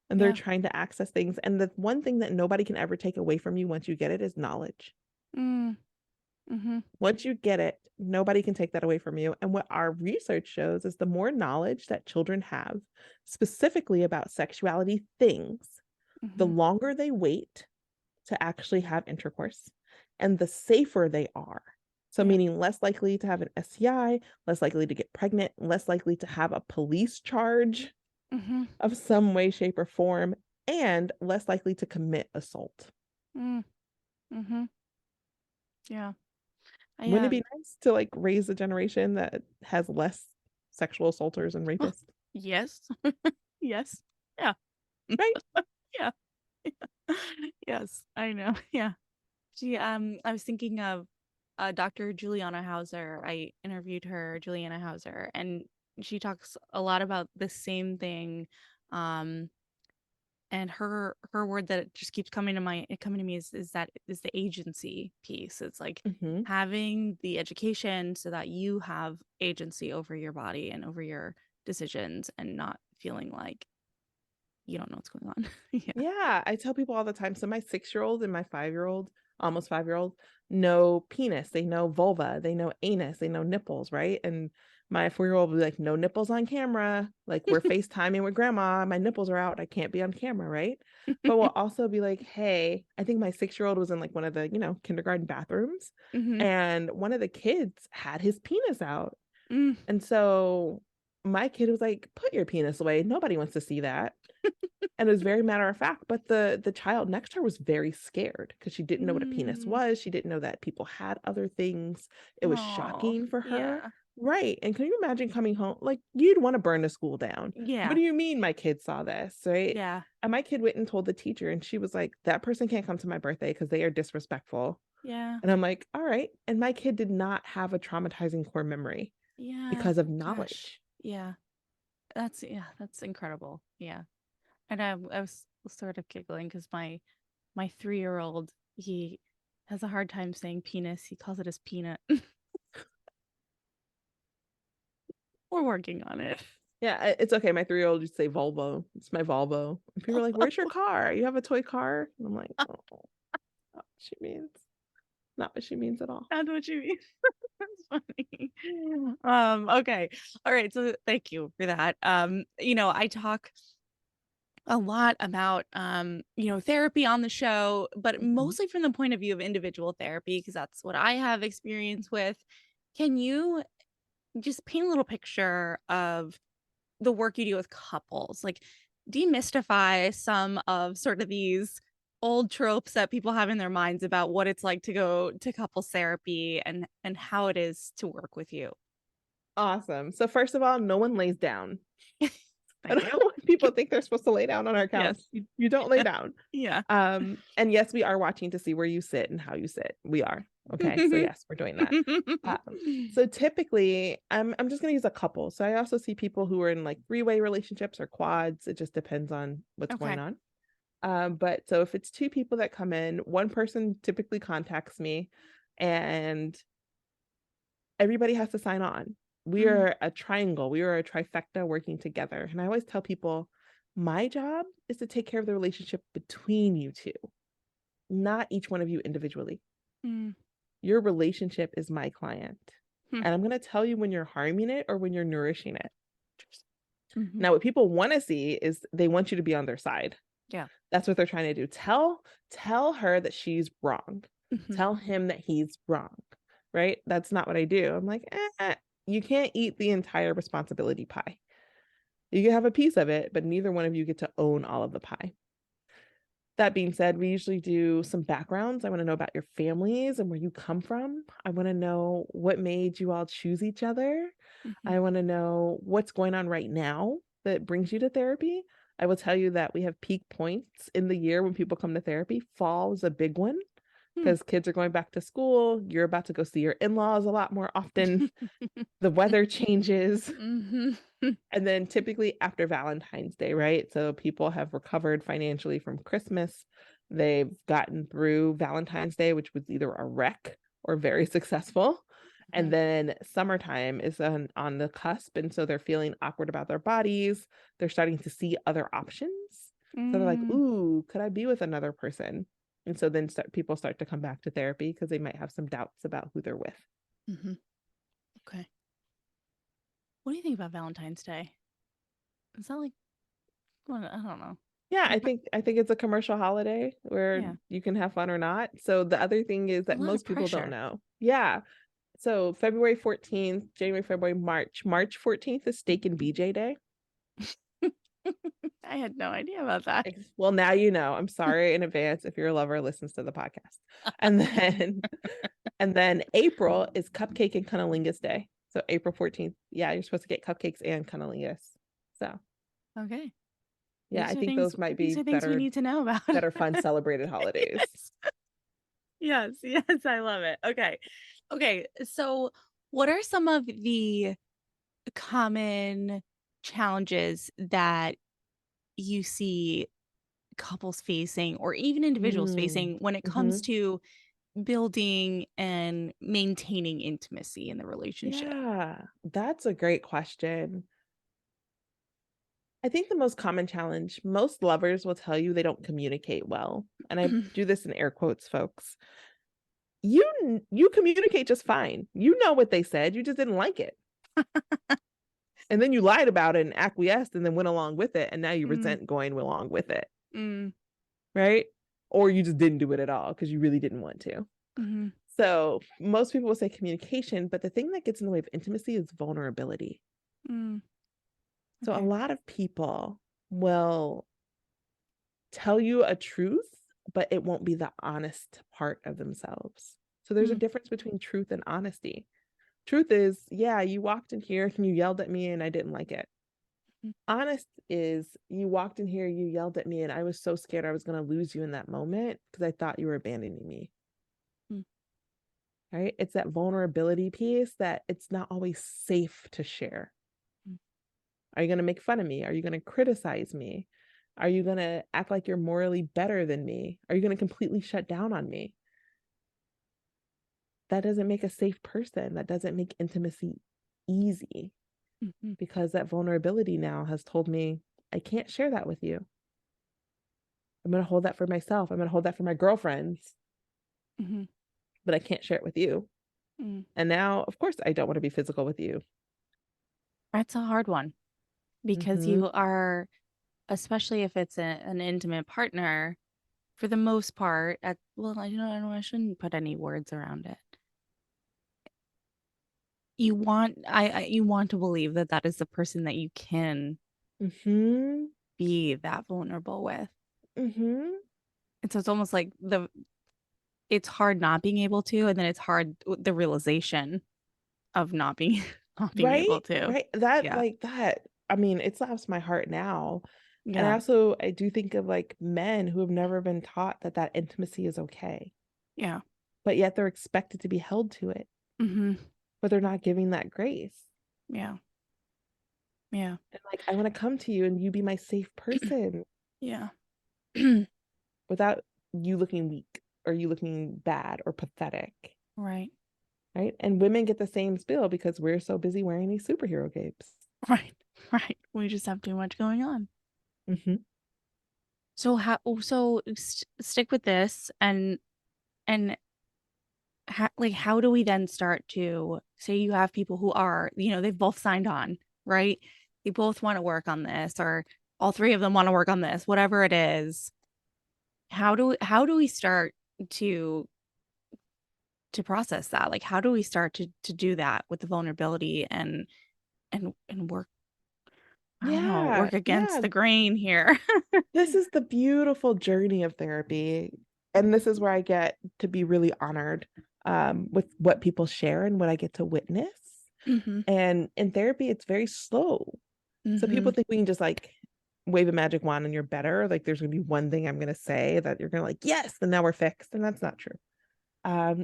and they're Yeah. trying to access things. And the one thing that nobody can ever take away from you once you get it is knowledge. Mm. Mm-hmm. Once you get it, nobody can take that away from you. And what our research shows is the more knowledge that children have, specifically about sexuality things, the Mm-hmm. longer they wait to actually have intercourse and the safer they are. So, Yeah. meaning less likely to have an STI, less likely to get pregnant, less likely to have a police charge Mm-hmm. of some way, shape, or form, and less likely to commit assault. Mm. Mm-hmm. Yeah. Wouldn't it be nice to like raise a generation that has less sexual assaulters and rapists? Yes. Yes. Yeah. Right? Yeah. Yes, I know. Yeah. I was thinking of Dr. Juliana Hauser. I interviewed her, Juliana Hauser, and she talks a lot about the same thing. Um, and her word that just keeps coming to me is the agency piece. It's like Mm-hmm. having the education so that you have agency over your body and over your decisions and not feeling like you don't know what's going on. Yeah. Yeah, I tell people all the time. So my 6-year-old and my 5-year-old, almost 5-year-old, know penis, they know vulva, they know anus, they know nipples, right? And my 4-year-old will be like, no nipples on camera. Like we're FaceTiming with grandma, my nipples are out, I can't be on camera, right? But we'll also be like, hey, I think my 6-year-old was in like one of the, kindergarten bathrooms, Mm-hmm. and one of the kids had his penis out. Mm. And so my kid was like, put your penis away. Nobody wants to see that. And it was very matter of fact, but the child next to her was very scared because she didn't know what a penis Mm. was. She didn't know that people had other things. It was Oh, shocking for her. yeah. Right. And can you imagine coming home? Like, you'd want to burn the school down. What Yeah. do you mean my kid saw this? Right. Yeah. And my kid went and told the teacher, and she was like, that person can't come to my birthday because they are disrespectful. Yeah. And I'm like, all right. And my kid did not have a traumatizing core memory Yeah. because of Gosh. knowledge. Yeah. That's incredible. Yeah. And I was sort of giggling because my 3-year-old, he has a hard time saying penis. He calls it his peanut. We're working on it. Yeah, it's okay. My 3-year-old used to say Volvo. It's my Volvo. And people are like, where's your car? You have a toy car? And I'm like, oh, not what she means. Not what she means at all. That's what you mean. That's funny. Okay. All right. So thank you for that. I talk a lot about therapy on the show, but Mhm. mostly from the point of view of individual therapy because that's what I have experience with. Can you just paint a little picture of the work you do with couples? Like demystify some of sort of these old tropes that people have in their minds about what it's like to go to couples therapy and how it is to work with you. Awesome. So first of all, no one lays down. I Thank don't you. know why people think they're supposed to lay down on our couch. Yes. You don't lay down. Yeah. And yes, we are watching to see where you sit and how you sit. We are. Okay. So yes, we're doing that. So typically, I'm just gonna use a couple. So I also see people who are in like 3-way relationships or quads. It just depends on what's going Okay. on. But so if it's 2 people that come in, one person typically contacts me, and everybody has to sign on. We Mm, are a triangle. We are a trifecta working together. And I always tell people, my job is to take care of the relationship between you two, not each one of you individually. mm, Your relationship is my client. hmm, And I'm going to tell you when you're harming it or when you're nourishing it. mhm. Now, what people want to see is they want you to be on their side. Yeah. That's what they're trying to do. Tell her that she's wrong. Mhm. Tell him that he's wrong. Right? That's not what I do. I'm like, you can't eat the entire responsibility pie. You can have a piece of it, but neither one of you get to own all of the pie. That being said, we usually do some backgrounds. I want to know about your families and where you come from. I want to know what made you all choose each other. Mhm. I want to know what's going on right now that brings you to therapy. I will tell you that we have peak points in the year when people come to therapy. Fall is a big one Hmm. because kids are going back to school. You're about to go see your in-laws a lot more often. The weather changes. Mhm. And then typically after Valentine's Day, right? So people have recovered financially from Christmas. They've gotten through Valentine's Day, which was either a wreck or very successful. And Okay. then summertime is on the cusp. And so they're feeling awkward about their bodies. They're starting to see other options. So they're like, Mm, ooh, could I be with another person? And so then people start to come back to therapy because they might have some doubts about who they're with. mhm. Okay. What do you think about Valentine's Day? Is that like, well, I don't know. Yeah, My I pa- think I think it's a commercial holiday where yeah. you can have fun or not. So the other thing is A that lot of most people don't pressure. know. Yeah. So February 14th, January, February, March. March 14th is Steak and BJ Day. I had no idea about that. Well, now you know. I'm sorry in advance if your lover listens to the podcast. And then and then April is Cupcake and Cunnilingus Day. So April 14th. Yeah, you're supposed to get cupcakes and cunnilingus. So Okay. yeah, I think those might be These are things we need to know about. better fun celebrated holidays. Yes. Yes, I love it. Okay. Okay. So what are some of the common challenges that you see couples facing or even individuals Mm, facing when it comes mhm. to building and maintaining intimacy in the relationship? Yeah, that's a great question. I think the most common challenge, most lovers will tell you they don't communicate well. And I do this in air quotes, folks. You communicate just fine. You know what they said, you just didn't like it. And then you lied about it and acquiesced and then went along with it, and now you Mm, resent going along with it, mm, right? Or you just didn't do it at all because you really didn't want to. mhm, So most people will say communication, but the thing that gets in the way of intimacy is vulnerability. mm. So a Okay. lot of people will tell you a truth, but it won't be the honest part of themselves. So there's a Mm, difference between truth and honesty. Truth is, yeah, you walked in here and you yelled at me and I didn't like it. mm, Honest is, you walked in here, you yelled at me, and I was so scared I was going to lose you in that moment because I thought you were abandoning me. mm, Right? It's that vulnerability piece that it's not always safe to share. mm, Are you going to make fun of me? Are you going to criticize me? Are you going to act like you're morally better than me? Are you going to completely shut down on me? That doesn't make a safe person. That doesn't make intimacy easy, mhm, because that vulnerability now has told me I can't share that with you. I'm going to hold that for myself. I'm going to hold that for my girlfriends, mhm, but I can't share it with you. mm. And now, of course, I don't want to be physical with you. That's a hard one because Mm-hmm. you are, especially if it's an intimate partner, for the most part, well, I shouldn't put any words around it. You want to believe that that is the person that you can Mm-hmm. be that vulnerable with. Mm-hmm. And so it's almost like it's hard not being able to, and then it's hard the realization of not being not being Right? able to. Right. That, Yeah. like that. I mean, it slaps my heart now. And Yeah. I do think of like men who have never been taught that intimacy is okay, Yeah. but yet they're expected to be held to it, Hmm. but they're not giving that grace. Yeah. Yeah. And like, I want to come to you and you be my safe person Yeah. without you looking weak or you looking bad or pathetic. Right. Right. And women get the same spill because we're so busy wearing these superhero capes. Right. Right. We just have too much going on. Mm-hmm. Stick with this and how do we then start to say you have people who are, they've both signed on, right? They both want to work on this, or all three of them want to work on this, whatever it is. How do we start to process that? Like, how do we start to do that with the vulnerability and work, I don't know, Yeah. work against Yeah. the grain here? This is the beautiful journey of therapy. And this is where I get to be really honored with what people share and what I get to witness. Mm-hmm. And in therapy, it's very slow. So Mm-hmm. people think we can just like wave a magic wand and you're better. Like there's going to be one thing I'm going to say that you're going to like, yes, and now we're fixed. And that's not true.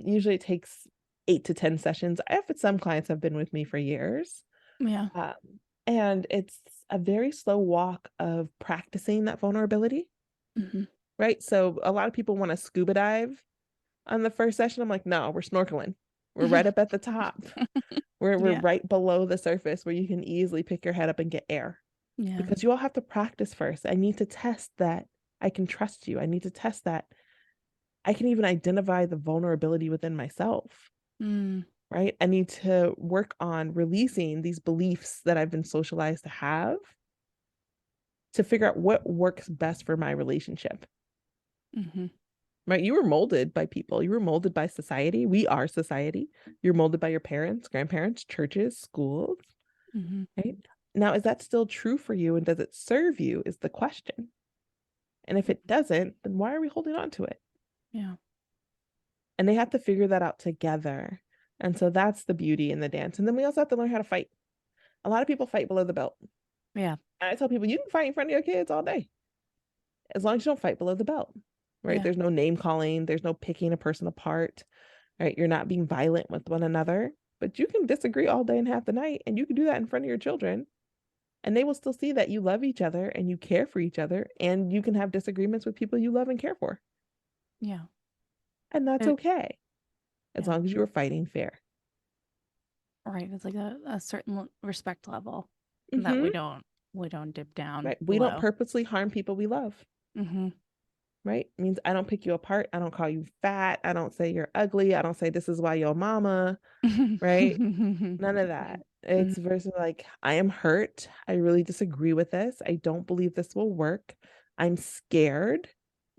Usually it takes 8 to 10 sessions. I have some clients have been with me for years. Yeah. Um, and it's a very slow walk of practicing that vulnerability, Mm-hmm. right? So a lot of people want to scuba dive on the first session. I'm like, no, we're snorkeling. We're right up at the top. We're Yeah. right below the surface where you can easily pick your head up and get air, Yeah. because you all have to practice first. I need to test that I can trust you. I need to test that I can even identify the vulnerability within myself, Mm. right? I need to work on releasing these beliefs that I've been socialized to have, to figure out what works best for my relationship. Mm-hmm. Right? You were molded by people. You were molded by society. We are society. You're molded by your parents, grandparents, churches, schools, Mm-hmm. right? Now, is that still true for you, and does it serve you is the question. And if it doesn't, then why are we holding on to it? Yeah. And they have to figure that out together. And so that's the beauty in the dance. And then we also have to learn how to fight. A lot of people fight below the belt. Yeah. And I tell people, you can fight in front of your kids all day, as long as you don't fight below the belt, right? Yeah. There's no name calling, there's no picking a person apart, right? You're not being violent with one another, but you can disagree all day and half the night, and you can do that in front of your children, and they will still see that you love each other and you care for each other, and you can have disagreements with people you love and care for. Yeah. And that's okay, as Yeah. long as you are fighting fair. Right. It's like a certain respect level that Mm-hmm. we don't dip down Right. We don't below. purposely harm people we love. Mm-hmm. Right? It means I don't pick you apart. I don't call you fat. I don't say you're ugly. I don't say this is why your mama, right? None of that. It's versus like, I am hurt. I really disagree with this. I don't believe this will work. I'm scared,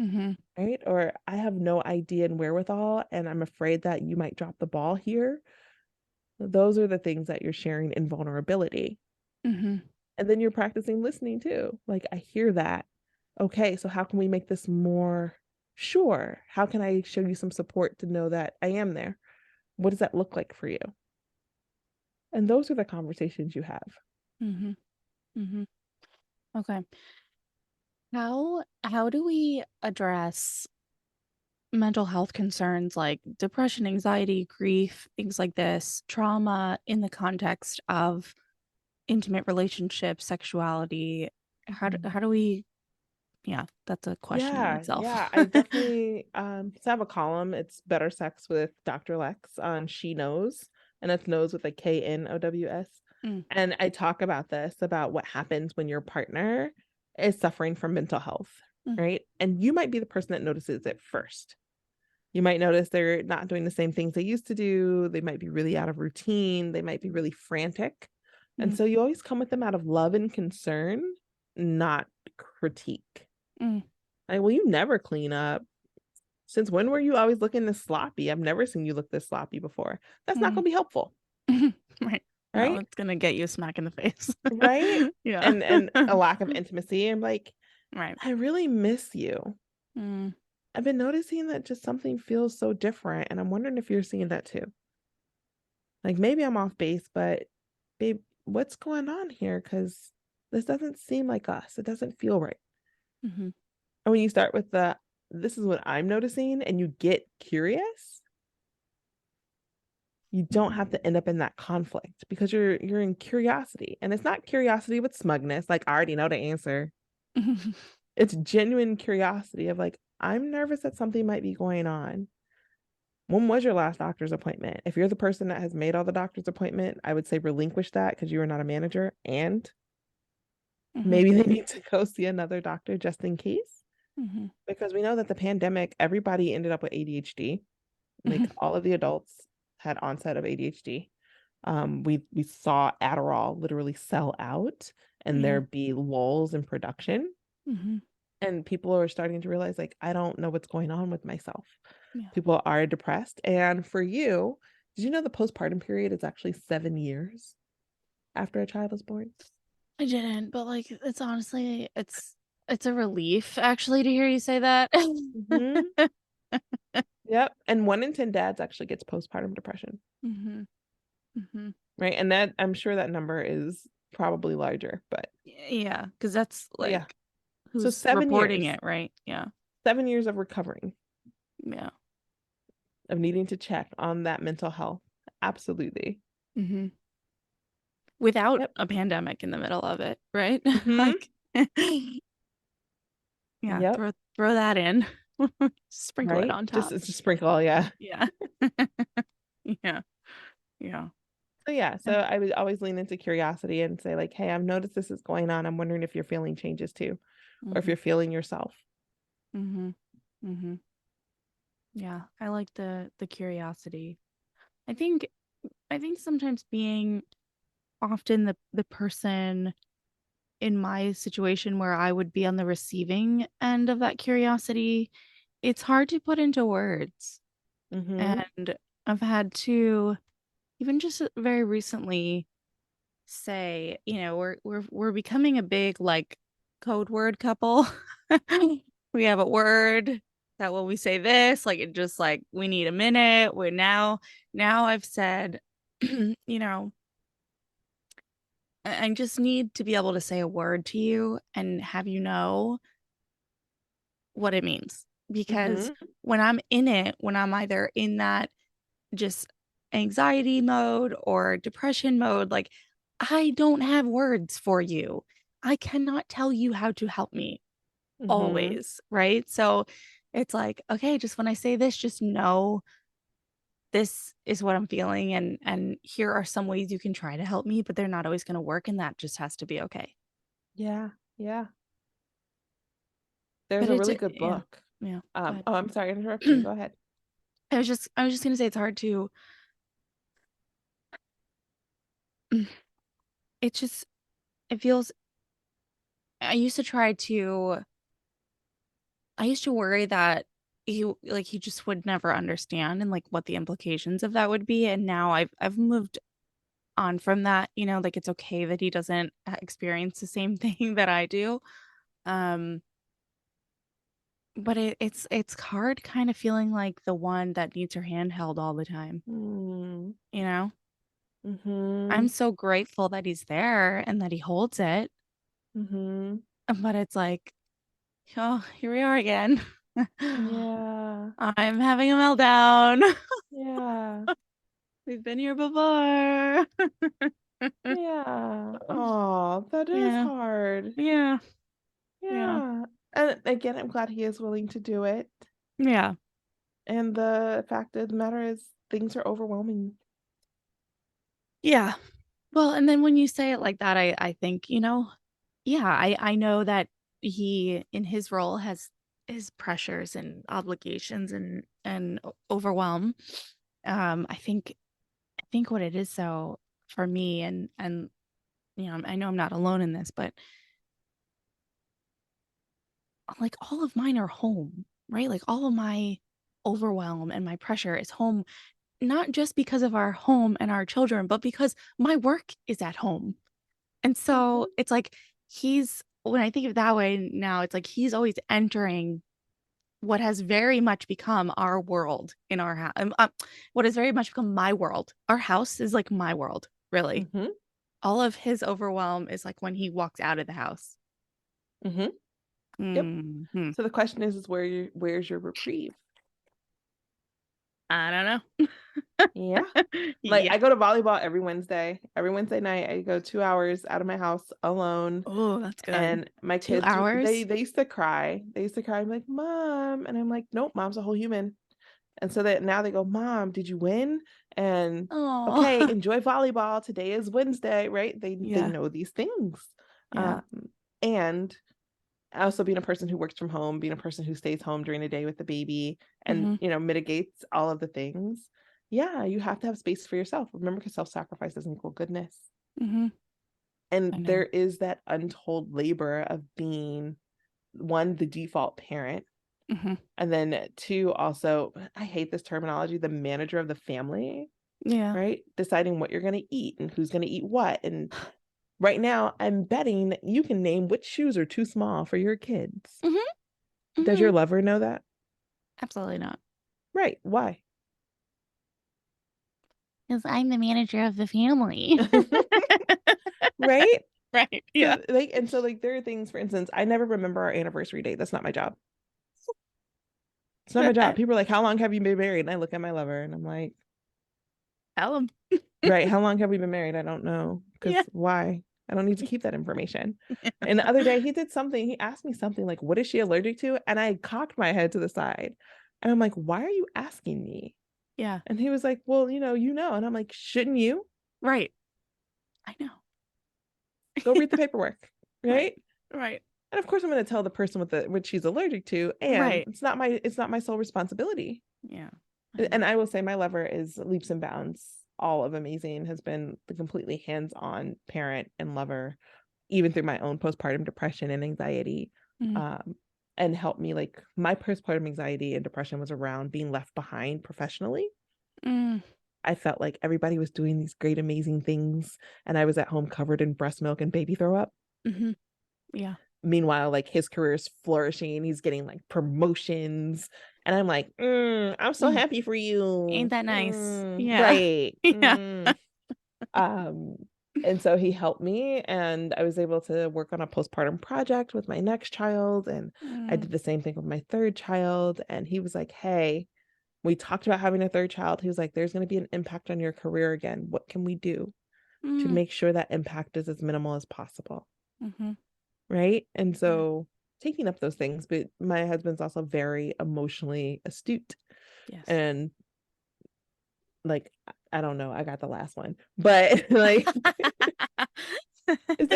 Mm-hmm. right? Or I have no idea and wherewithal, and I'm afraid that you might drop the ball here. Those are the things that you're sharing in vulnerability. Mm-hmm. And then you're practicing listening too. Like, I hear that. Okay, so how can we make this more sure? How can I show you some support to know that I am there? What does that look like for you? And those are the conversations you have. Mm-hmm. Mm-hmm. Okay. How do we address mental health concerns like depression, anxiety, grief, things like this, trauma in the context of intimate relationships, sexuality? How do we, yeah, that's a question in itself. Yeah. I definitely have a column. It's Better Sex with Dr. Lexx on She Knows, and it's knows with a Knows. Mm, And I talk about this, about what happens when your partner is suffering from mental health, mm, right? And you might be the person that notices it first. You might notice they're not doing the same things they used to do. They might be really out of routine. They might be really frantic. And mm, so you always come with them out of love and concern, not critique. mm, Like, well, you never clean up. Since when were you always looking this sloppy? I've never seen you look this sloppy before. That's not mm. going to be helpful, Right. No, right? it's gonna get you a smack in the face. Right? Yeah. And a lack of intimacy. I'm like, Right. I really miss you. Mm, I've been noticing that just something feels so different, and I'm wondering if you're seeing that too. Like, maybe I'm off base, but babe, what's going on here? Because this doesn't seem like us. It doesn't feel right. mm-hmm. And when you start with this is what I'm noticing, and you get curious, you don't have to end up in that conflict, because you're in curiosity. And it's not curiosity with smugness, like I already know the answer. It's genuine curiosity of like, I'm nervous that something might be going on. When was your last doctor's appointment? If you're the person that has made all the doctor's appointment, I would say relinquish that, because you are not a manager, and Mm-hmm. maybe they need to go see another doctor just in case. Mm-hmm. Because we know that the pandemic, everybody ended up with ADHD. Like, all of the adults had onset of ADHD. We saw Adderall literally sell out, and Yeah. there be lulls in production. Mm-hmm. And people are starting to realize, like, I don't know what's going on with myself. Yeah. People are depressed. And for you, did you know the postpartum period is actually 7 years after a child is born? I didn't, but like it's honestly it's a relief actually to hear you say that. Mm-hmm. Yep. And 1 in 10 dads actually gets postpartum depression. Mm-hmm. Mm-hmm. Right. And that, I'm sure that number is probably larger, but Yeah, because that's yeah. like So who's 7 reporting years, it, right? Yeah. 7 years of recovering, Yeah. of needing to check on that mental health. Absolutely. Mm-hmm. Without Yep. a pandemic in the middle of it, right? Mm-hmm. Like, yeah, Yep. throw that in, sprinkle it Right. on Just top. it's a sprinkle. Yeah. Yeah. Yeah. Yeah. So yeah. So I would always lean into curiosity and say, like, hey, I've noticed this is going on. I'm wondering if you're feeling changes too, or if Mm-hmm. you're feeling yourself. Mm-hmm. Mm-hmm. Yeah. I like the curiosity. I think I think sometimes being often the person in my situation where I would be on the receiving end of that curiosity, it's hard to put into words. Mm-hmm. And I've had to, even just very recently, say, we're becoming a big like code word couple. We have a word that when we say this, like it just like we need a minute. We're now I've said, I just need to be able to say a word to you and have you know what it means. Because Mm-hmm. when I'm in it, when I'm either in that just anxiety mode or depression mode, like I don't have words for you. I cannot tell you how to help me Mm-hmm. always. Right. So it's like, okay, just when I say this, just know this is what I'm feeling and here are some ways you can try to help me, but they're not always going to work and that just has to be okay. Yeah. Yeah. There's But a it's really good yeah. book. Yeah. Go ahead. Oh, I'm sorry to interrupt you. Go ahead. I was just going to say it's hard to it just it feels I used to try to I used to worry that he just would never understand and like what the implications of that would be. And now I've moved on from that, like it's okay that he doesn't experience the same thing that I do. Um, but it's hard kind of feeling like the one that needs her hand held all the time, Mm-hmm. you know? Mm-hmm. I'm so grateful that he's there and that he holds it. Mm-hmm. But it's like, oh, here we are again. Yeah. I'm having a meltdown. Yeah. We've been here before. Yeah. Oh, that is Yeah. hard. Yeah. Yeah. Yeah. And again, I'm glad he is willing to do it. Yeah. And the fact of the matter is, things are overwhelming. Yeah. Well, and then when you say it like that, I think, yeah, I know that he in his role has his pressures and obligations and overwhelm. I think what it is so for me and I know I'm not alone in this, but like all of mine are home, right? Like all of my overwhelm and my pressure is home, not just because of our home and our children, but because my work is at home. And so Mm-hmm. it's like when I think of it that way now, it's like he's always entering what has very much become our world in our house. What has very much become my world. Our house is like my world, really. Mm-hmm. All of his overwhelm is like when he walks out of the house. Mm-hmm. Yep. Hmm. So the question is where's your reprieve? I don't know. Yeah. Like Yeah. I go to volleyball every Wednesday. Every Wednesday night I go 2 hours out of my house alone. Oh, that's good. And my Two kids, hours. they used to cry. They used to cry. I'm like, Mom. And I'm like, nope, Mom's a whole human. And so that now they go, Mom, did you win? And okay, Oh, enjoy volleyball. Today is Wednesday, right? They yeah. know these things. Yeah. Um, and also being a person who works from home, being a person who stays home during the day with the baby and Hmm. mitigates all of the things. Yeah, you have to have space for yourself. Remember, because self-sacrifice doesn't equal goodness. Hmm. And I there know. is that untold labor of being one, the default parent, Hmm. and then two, also, I hate this terminology, the manager of the family, Yeah. right? Deciding what you're going to eat and who's going to eat what. And right now, I'm betting that you can name which shoes are too small for your kids. Hmm. Does Hmm. your lover know that? Absolutely not. Right. Why? Because I'm the manager of the family. Right? Right. Yeah. So like, and so like there are things, for instance, I never remember our anniversary date. That's not my job. It's not my job. People are like, how long have you been married? And I look at my lover and I'm like, Tell him. right, how long have we been married? I don't know. Because Yeah. why? I don't need to keep that information. And the other day he did something, he asked me something like, what is she allergic to? And I cocked my head to the side. And I'm like, why are you asking me? Yeah. And he was like, well, And I'm like, shouldn't you? Right. I know. Go read the paperwork. Right. Right. Right. And of course I'm going to tell the person what she's allergic to. And Right. it's not my sole responsibility. Yeah. I know. And I will say my lover is leaps and bounds all of amazing, has been the completely hands-on parent and lover, even through my own postpartum depression and anxiety. Mm. Um, and helped me, like my postpartum anxiety and depression was around being left behind professionally. Mm. I felt like everybody was doing these great, amazing things, and I was at home covered in breast milk and baby throw up. Yeah. Meanwhile, like his career is flourishing. He's getting like promotions. And I'm like, I'm so happy for Ain't you. that nice? Yeah. Right. Yeah. Um, and so he helped me, and I was able to work on a postpartum project with my next child. And I did the same thing with my third child. And he was like, hey, we talked about having a third child. He was like, there's going to be an impact on your career again. What can we do to make sure that impact is as minimal as possible? Right. And so taking up those things, but my husband's also very emotionally astute. Yes. And like, I don't know, I got the last one, but like is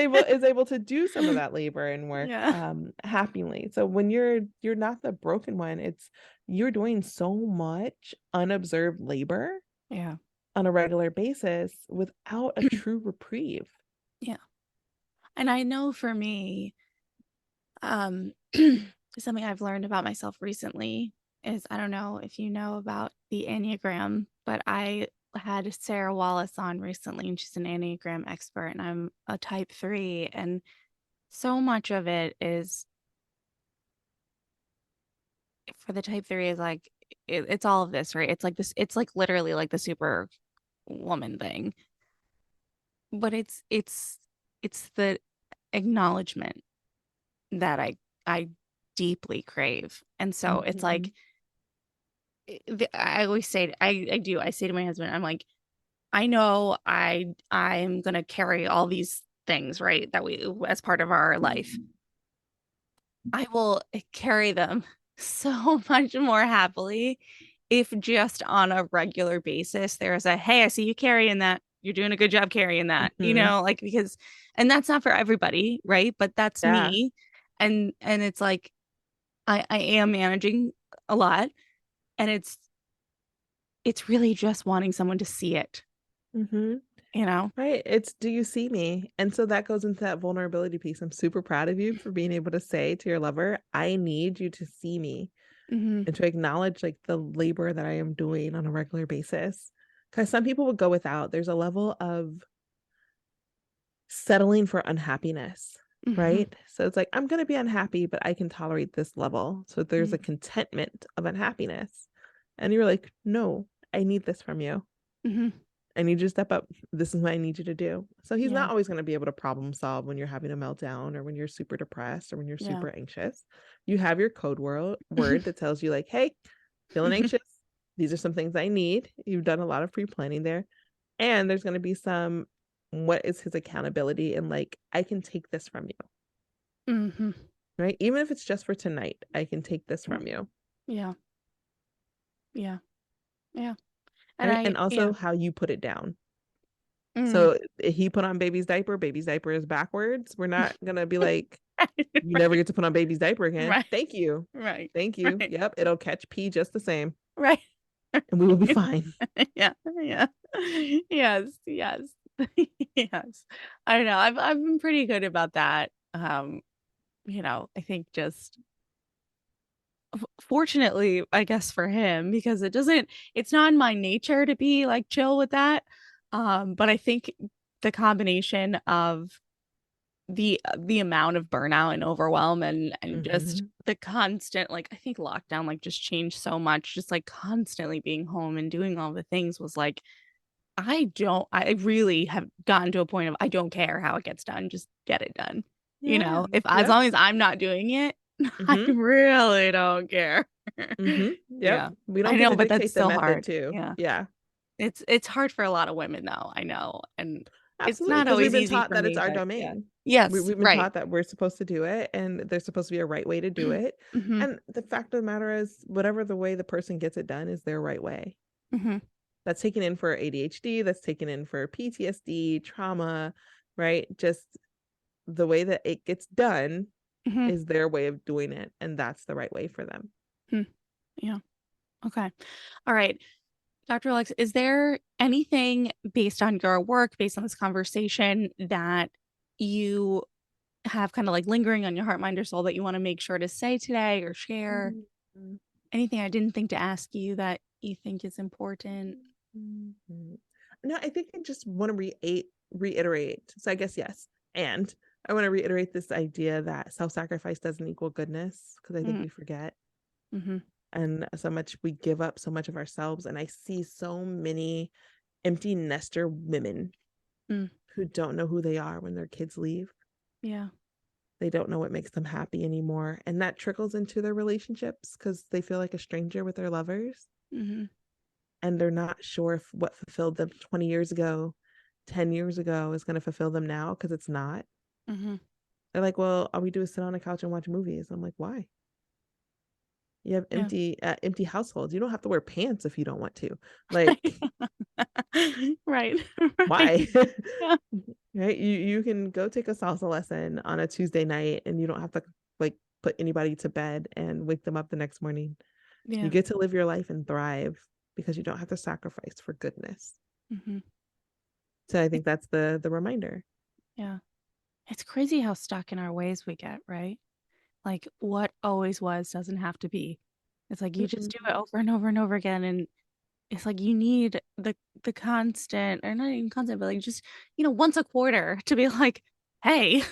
able to do some of that labor and work happily. So when you're not the broken one, it's you're doing so much unobserved labor on a regular basis without a true reprieve. Yeah. And I know for me, something I've learned about myself recently is, I don't know if you know about the Enneagram, but I had Sarah Wallace on recently, and she's an Enneagram expert, and I'm a type 3. And so much of it is, for the type 3, is like, it's all of this, right? It's like this, it's like literally like the super woman thing. But it's the acknowledgement that I deeply crave. And so it's like, I always say, I say to my husband, I'm like, I know I'm gonna carry all these things, right, that we, as part of our life. I will carry them so much more happily if just on a regular basis there's a, hey, I see you carrying that, you're doing a good job carrying that, you know, like, because, and that's not for everybody, right? But that's me. And it's like, I am managing a lot, and it's really just wanting someone to see it. You know? Right. It's, do you see me? And so that goes into that vulnerability piece. I'm super proud of you for being able to say to your lover, I need you to see me, and to acknowledge like the labor that I am doing on a regular basis. Because some people would go without. There's a level of settling for unhappiness, right? So it's like, I'm going to be unhappy, but I can tolerate this level. So there's a contentment of unhappiness. And you're like, no, I need this from you. I need you to step up. This is what I need you to do. So he's not always going to be able to problem solve when you're having a meltdown, or when you're super depressed, or when you're super anxious. You have your code word that tells you like, hey, feeling anxious. These are some things I need. You've done a lot of pre-planning there. And there's going to be some, what is his accountability? And like, I can take this from you. Right? Even if it's just for tonight, I can take this from you. Yeah. And, right? And also how you put it down. So if he put on baby's diaper is backwards. We're not gonna be like, you never get to put on baby's diaper again. Right. Thank you. Right. Thank you. Right. Yep. It'll catch pee just the same. Right. And we will be fine. Yeah. Yes. Yes. I know. I've been pretty good about that. You know, I think just fortunately, I guess, for him, because it's not in my nature to be like chill with that. But I think the combination of the amount of burnout and overwhelm, and just the constant, like, I think lockdown like just changed so much, just like constantly being home and doing all the things, was like, I really have gotten to a point of, I don't care how it gets done, just get it done. You know, if as long as I'm not doing it, I really don't care. Yeah. We don't I get know, to but that's dictate the still method hard. too. Yeah. It's hard for a lot of women though, I know. And it's Absolutely, not because we've always been easy taught for that it's me, our but domain. yes, We've been taught that we're supposed to do it, and there's supposed to be a right way to do it. And the fact of the matter is, whatever the way the person gets it done is their right way. That's taken in for ADHD, that's taken in for PTSD, trauma, right? Just the way that it gets done is their way of doing it, and that's the right way for them. Yeah. Okay. All right. Dr. Lexx, is there anything based on your work, based on this conversation, that you have kind of like lingering on your heart, mind, or soul that you want to make sure to say today or share? Anything I didn't think to ask you that you think is important? Mhm. No, I think I just want to reiterate. So I guess yes. And I want to reiterate this idea that self-sacrifice doesn't equal goodness, because I think we forget. Mm-hmm. And so much we give up so much of ourselves. And I see so many empty nester women Mm. who don't know who they are when their kids leave. Yeah. They don't know what makes them happy anymore. And that trickles into their relationships because they feel like a stranger with their lovers. Mm-hmm. And they're not sure if what fulfilled them 20 years ago, 10 years ago is going to fulfill them now, because it's not. Mm-hmm. They're like, well, all we do is sit on a couch and watch movies. I'm like, why? You have Yeah. empty households. You don't have to wear pants if you don't want to. Like, Right. why? Right. Yeah. Right? You can go take a salsa lesson on a Tuesday night, and you don't have to like put anybody to bed and wake them up the next morning. You Yeah. get to live your life and thrive because you don't have to sacrifice for goodness. Mm-hmm. So I think that's the reminder. Yeah. It's crazy how stuck in our ways we get, right? Like what always was doesn't have to be. It's like you just Mm-mm. do it over and over and over again. And it's like you need the constant, or not even constant, but like just, once a quarter to be like, hey,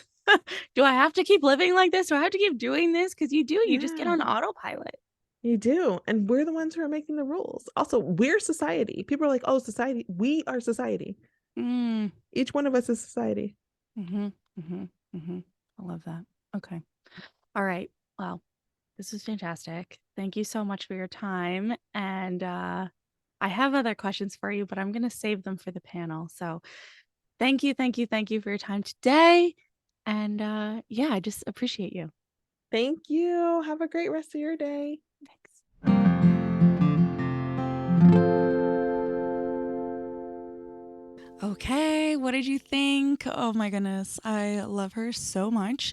do I have to keep living like this? Do I have to keep doing this? Because you just get Yeah, on autopilot. you do. And we're the ones who are making the rules. Also, we're society. People are like, oh, society. We are society. Mm. Each one of us is society. Mm-hmm. Mm-hmm. Mm-hmm. I love that. Okay. All right. Well, this is fantastic. Thank you so much for your time. And I have other questions for you, but I'm going to save them for the panel. So thank you, thank you, thank you for your time today. And yeah, I just appreciate you. Thank you. Have a great rest of your day. Thanks. Okay, what did you think? Oh my goodness, I love her so much.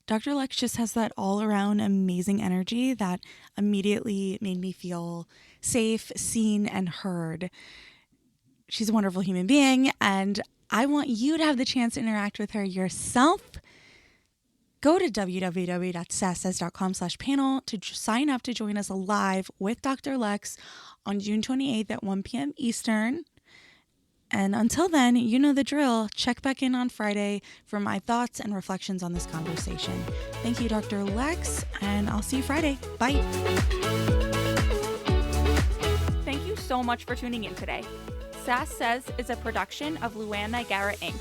Dr. Lexx just has that all around amazing energy that immediately made me feel safe, seen, and heard. She's a wonderful human being, and I want you to have the chance to interact with her yourself. Go to www.sasssays.com/panel to sign up to join us live with Dr. Lexx on June 28th at 1 p.m. Eastern. And until then, you know the drill. Check back in on Friday for my thoughts and reflections on this conversation. Thank you, Dr. Lexx, and I'll see you Friday. Bye. Thank you so much for tuning in today. Sass Says is a production of Luann Nigara, Inc.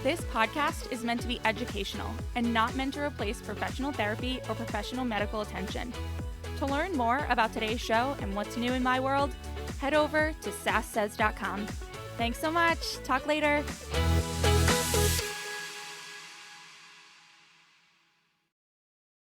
This podcast is meant to be educational and not meant to replace professional therapy or professional medical attention. To learn more about today's show and what's new in my world, head over to sasssays.com. Thanks so much. Talk later.